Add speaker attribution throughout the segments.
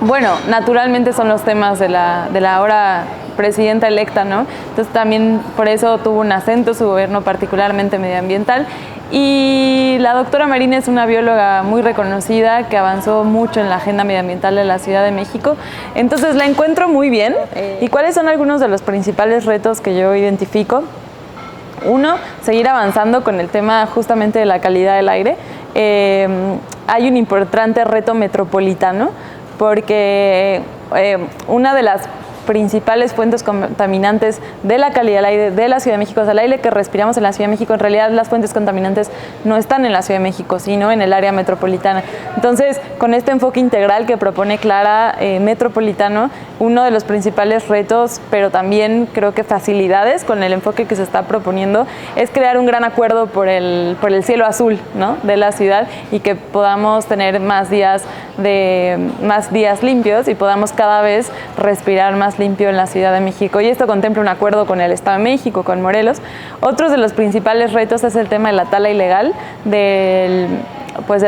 Speaker 1: Bueno, naturalmente son los temas de la ahora presidenta electa, ¿no? Entonces también por eso tuvo un acento su gobierno particularmente medioambiental. Y la doctora Marín es una bióloga muy reconocida que avanzó mucho en la agenda medioambiental de la Ciudad de México. Entonces la encuentro muy bien. ¿Y cuáles son algunos de los principales retos que yo identifico? Uno, seguir avanzando con el tema justamente de la calidad del aire. Hay un importante reto metropolitano porque una de las principales fuentes contaminantes de la calidad del aire de la Ciudad de México, o sea, el aire que respiramos en la Ciudad de México, en realidad las fuentes contaminantes no están en la Ciudad de México, sino en el área metropolitana. Entonces, con este enfoque integral que propone Clara Metropolitano, uno de los principales retos, pero también creo que facilidades con el enfoque que se está proponiendo, es crear un gran acuerdo por el cielo azul, ¿no?, de la ciudad, y que podamos tener más días limpios y podamos cada vez respirar más limpio en la Ciudad de México. Y esto contempla un acuerdo con el Estado de México, con Morelos. Otros de los principales retos es el tema de la tala ilegal de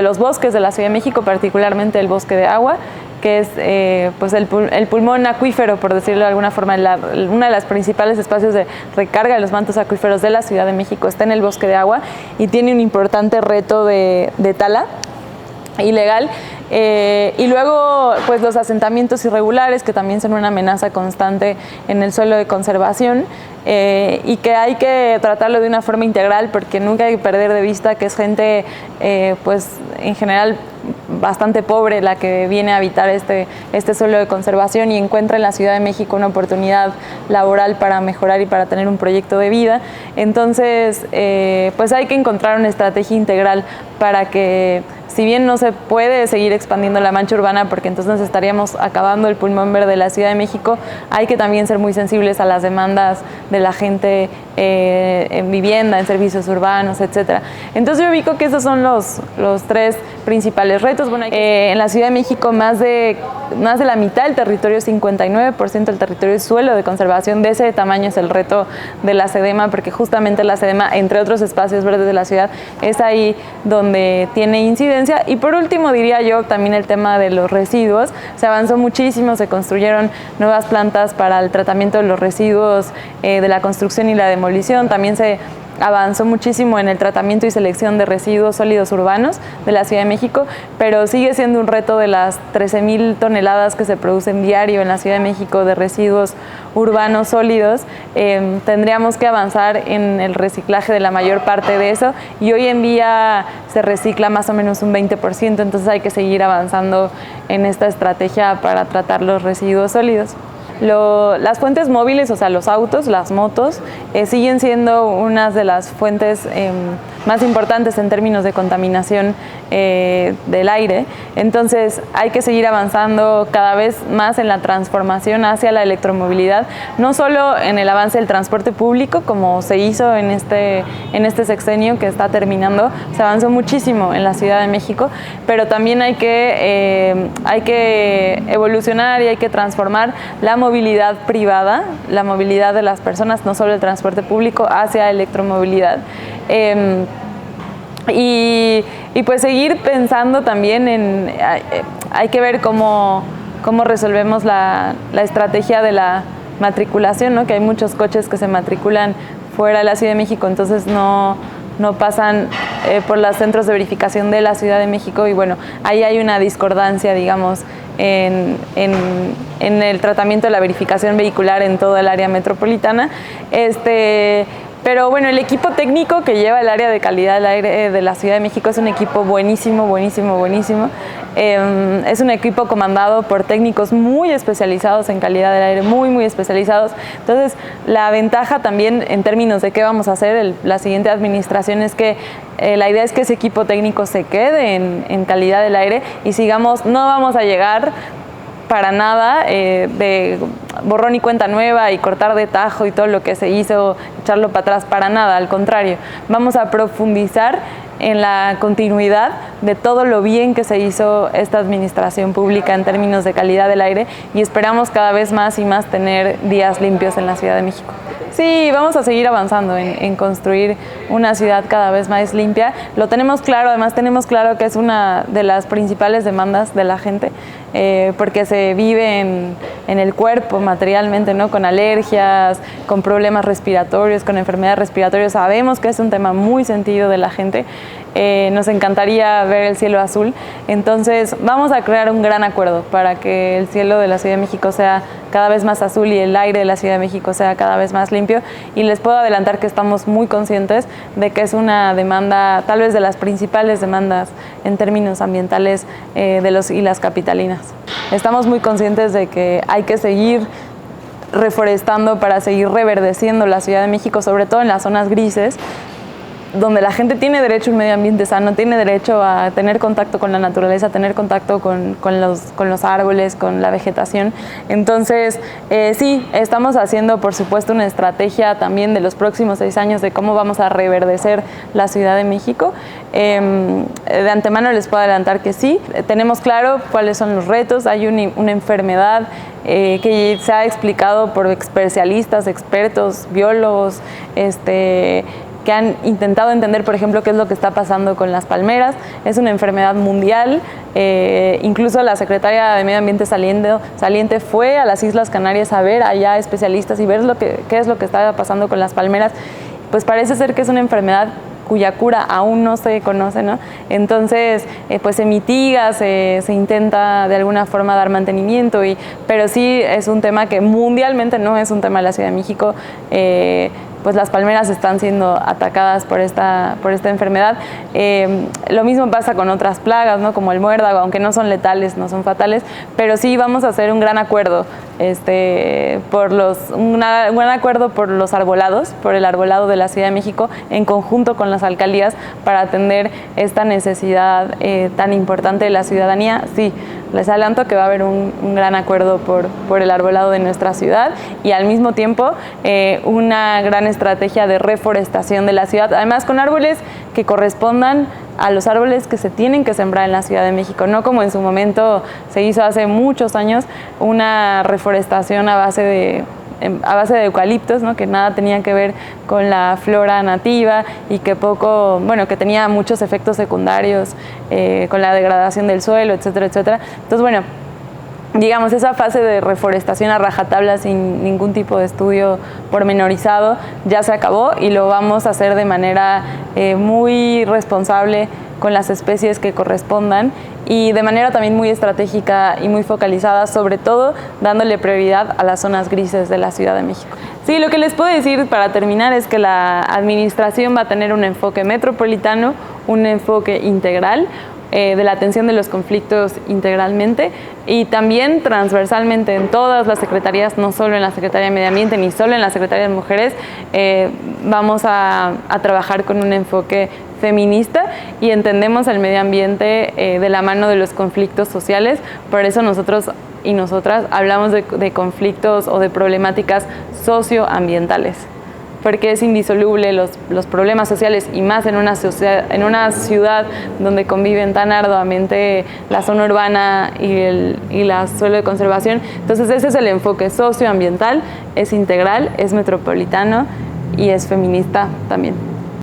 Speaker 1: los bosques de la Ciudad de México, particularmente el bosque de agua, que es pues el pulmón acuífero, por decirlo de alguna forma. Una de las principales espacios de recarga de los mantos acuíferos de la Ciudad de México está en el bosque de agua y tiene un importante reto de tala ilegal. Y luego pues los asentamientos irregulares, que también son una amenaza constante en el suelo de conservación, y que hay que tratarlo de una forma integral, porque nunca hay que perder de vista que es gente pues en general bastante pobre la que viene a habitar este suelo de conservación y encuentra en la Ciudad de México una oportunidad laboral para mejorar y para tener un proyecto de vida. Entonces pues hay que encontrar una estrategia integral para que, si bien no se puede seguir expandiendo la mancha urbana, porque entonces estaríamos acabando el pulmón verde de la Ciudad de México, hay que también ser muy sensibles a las demandas de la gente en vivienda, en servicios urbanos, etcétera. Entonces yo ubico que esos son los tres principales retos. Bueno, en la Ciudad de México más de la mitad del territorio, 59% del territorio es suelo de conservación. De ese tamaño es el reto de la SEDEMA, porque justamente la SEDEMA, entre otros espacios verdes de la ciudad, es ahí donde tiene incidencia. Y por último diría yo también el tema de los residuos. Se avanzó muchísimo, se construyeron nuevas plantas para el tratamiento de los residuos de la construcción y la demolición. También se avanzó muchísimo en el tratamiento y selección de residuos sólidos urbanos de la Ciudad de México, pero sigue siendo un reto de las 13,000 toneladas que se producen diario en la Ciudad de México de residuos urbanos sólidos. Tendríamos que avanzar en el reciclaje de la mayor parte de eso, y hoy en día se recicla más o menos un 20%, entonces hay que seguir avanzando en esta estrategia para tratar los residuos sólidos. Las fuentes móviles, o sea, los autos, las motos, siguen siendo unas de las fuentes más importantes en términos de contaminación del aire. Entonces hay que seguir avanzando cada vez más en la transformación hacia la electromovilidad, no solo en el avance del transporte público, como se hizo en este sexenio que está terminando. Se avanzó muchísimo en la Ciudad de México, pero también hay que evolucionar y hay que transformar la movilidad privada, la movilidad de las personas, no solo el transporte público, hacia electromovilidad. Y pues seguir pensando también en, hay que ver cómo resolvemos la estrategia de la matriculación, ¿no? Que hay muchos coches que se matriculan fuera de la Ciudad de México, entonces no pasan por los centros de verificación de la Ciudad de México, y bueno, ahí hay una discordancia, digamos, en el tratamiento de la verificación vehicular en todo el área metropolitana. Pero bueno, el equipo técnico que lleva el área de calidad del aire de la Ciudad de México es un equipo buenísimo, buenísimo, buenísimo. Es un equipo comandado por técnicos muy especializados en calidad del aire, muy, muy especializados. Entonces, la ventaja también en términos de qué vamos a hacer la siguiente administración es que la idea es que ese equipo técnico se quede en calidad del aire y sigamos, no vamos a llegar para nada de borrón y cuenta nueva y cortar de tajo y todo lo que se hizo, echarlo para atrás, para nada, al contrario. Vamos a profundizar en la continuidad de todo lo bien que se hizo esta administración pública en términos de calidad del aire, y esperamos cada vez más y más tener días limpios en la Ciudad de México. Sí, vamos a seguir avanzando en construir una ciudad cada vez más limpia. Lo tenemos claro, además tenemos claro que es una de las principales demandas de la gente, porque se vive en el cuerpo materialmente, ¿no? Con alergias, con problemas respiratorios, con enfermedades respiratorias. Sabemos que es un tema muy sentido de la gente. Nos encantaría ver el cielo azul, entonces vamos a crear un gran acuerdo para que el cielo de la Ciudad de México sea cada vez más azul y el aire de la Ciudad de México sea cada vez más limpio, y les puedo adelantar que estamos muy conscientes de que es una demanda, tal vez de las principales demandas en términos ambientales de los y las capitalinas. Estamos muy conscientes de que hay que seguir reforestando para seguir reverdeciendo la Ciudad de México, sobre todo en las zonas grises, donde la gente tiene derecho a un medio ambiente sano, tiene derecho a tener contacto con la naturaleza, a tener contacto con los árboles, con la vegetación. Entonces, sí, estamos haciendo, por supuesto, una estrategia también de los próximos 6 años de cómo vamos a reverdecer la Ciudad de México. De antemano les puedo adelantar que sí, tenemos claro cuáles son los retos. Hay una enfermedad que se ha explicado por especialistas, expertos, biólogos, que han intentado entender, por ejemplo, qué es lo que está pasando con las palmeras. Es una enfermedad mundial. Incluso la secretaria de Medio Ambiente saliente fue a las Islas Canarias a ver allá especialistas y ver qué es lo que estaba pasando con las palmeras. Pues parece ser que es una enfermedad cuya cura aún no se conoce, ¿no? Entonces, pues se mitiga, se intenta de alguna forma dar mantenimiento, pero sí es un tema que mundialmente no es un tema de la Ciudad de México. Pues las palmeras están siendo atacadas por esta enfermedad. Lo mismo pasa con otras plagas, ¿no? Como el muérdago, aunque no son letales, no son fatales, pero sí vamos a hacer un gran acuerdo, un gran acuerdo por los arbolados, por el arbolado de la Ciudad de México, en conjunto con las alcaldías, para atender esta necesidad tan importante de la ciudadanía. Sí, les adelanto que va a haber un gran acuerdo por el arbolado de nuestra ciudad, y al mismo tiempo una gran estrategia de reforestación de la ciudad, además con árboles que correspondan a los árboles que se tienen que sembrar en la Ciudad de México, no como en su momento se hizo hace muchos años, una reforestación a base de eucaliptos, ¿no? Que nada tenía que ver con la flora nativa y que que tenía muchos efectos secundarios con la degradación del suelo, etcétera, etcétera. Entonces, bueno, digamos, esa fase de reforestación a rajatabla sin ningún tipo de estudio pormenorizado ya se acabó, y lo vamos a hacer de manera muy responsable con las especies que correspondan, y de manera también muy estratégica y muy focalizada, sobre todo dándole prioridad a las zonas grises de la Ciudad de México. Sí, lo que les puedo decir para terminar es que la administración va a tener un enfoque metropolitano, un enfoque integral, de la atención de los conflictos integralmente, y también transversalmente en todas las secretarías, no solo en la Secretaría de Medio Ambiente ni solo en la Secretaría de Mujeres. Vamos a trabajar con un enfoque feminista, y entendemos el medio ambiente de la mano de los conflictos sociales. Por eso nosotros y nosotras hablamos de conflictos o de problemáticas socioambientales, porque es indisoluble los problemas sociales, y más en una ciudad donde conviven tan arduamente la zona urbana y la suelo de conservación. Entonces ese es el enfoque socioambiental, es integral, es metropolitano y es feminista también.